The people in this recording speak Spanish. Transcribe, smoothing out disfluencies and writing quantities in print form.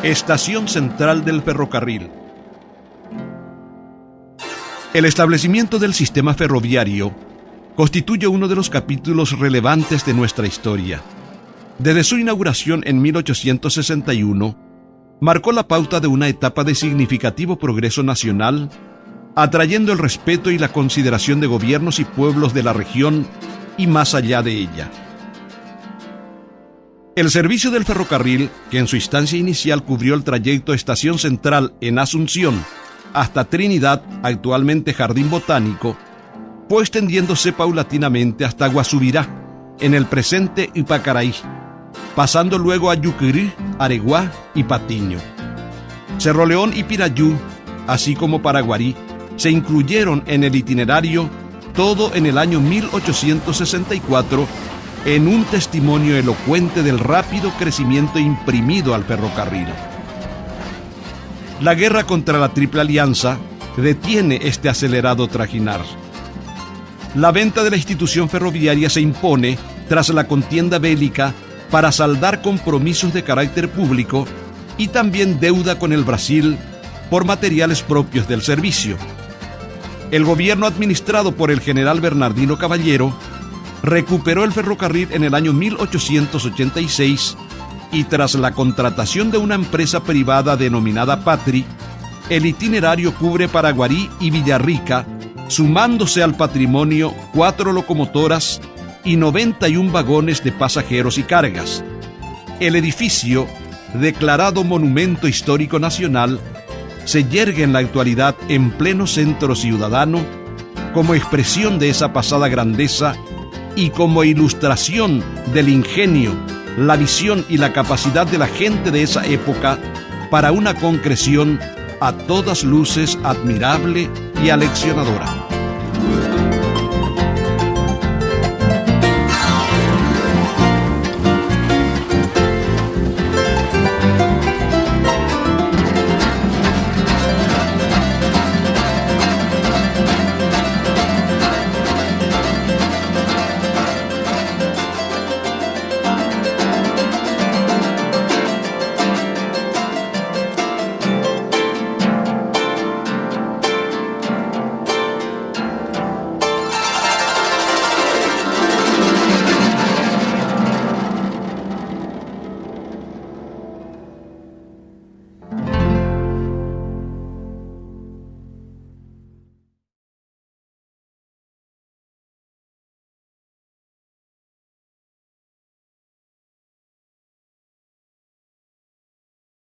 Estación Central del Ferrocarril. El establecimiento del sistema ferroviario constituye uno de los capítulos relevantes de nuestra historia. Desde su inauguración en 1861, marcó la pauta de una etapa de significativo progreso nacional, atrayendo el respeto y la consideración de gobiernos y pueblos de la región y más allá de ella. El servicio del ferrocarril, que en su instancia inicial cubrió el trayecto Estación Central en Asunción hasta Trinidad, actualmente Jardín Botánico, fue extendiéndose paulatinamente hasta Guasubirá, en el presente Ipacaraí, pasando luego a Yucurí, Areguá y Patiño. Cerro León y Pirayú, así como Paraguarí, se incluyeron en el itinerario, todo en el año 1864, en un testimonio elocuente del rápido crecimiento imprimido al ferrocarril. La guerra contra la Triple Alianza detiene este acelerado trajinar. La venta de la institución ferroviaria se impone tras la contienda bélica para saldar compromisos de carácter público y también deuda con el Brasil por materiales propios del servicio. El gobierno administrado por el general Bernardino Caballero recuperó el ferrocarril en el año 1886 y tras la contratación de una empresa privada denominada Patri, el itinerario cubre Paraguarí y Villarrica, sumándose al patrimonio 4 locomotoras y 91 vagones de pasajeros y cargas. El edificio, declarado Monumento Histórico Nacional, se yergue en la actualidad en pleno centro ciudadano como expresión de esa pasada grandeza y como ilustración del ingenio, la visión y la capacidad de la gente de esa época para una concreción a todas luces admirable y aleccionadora.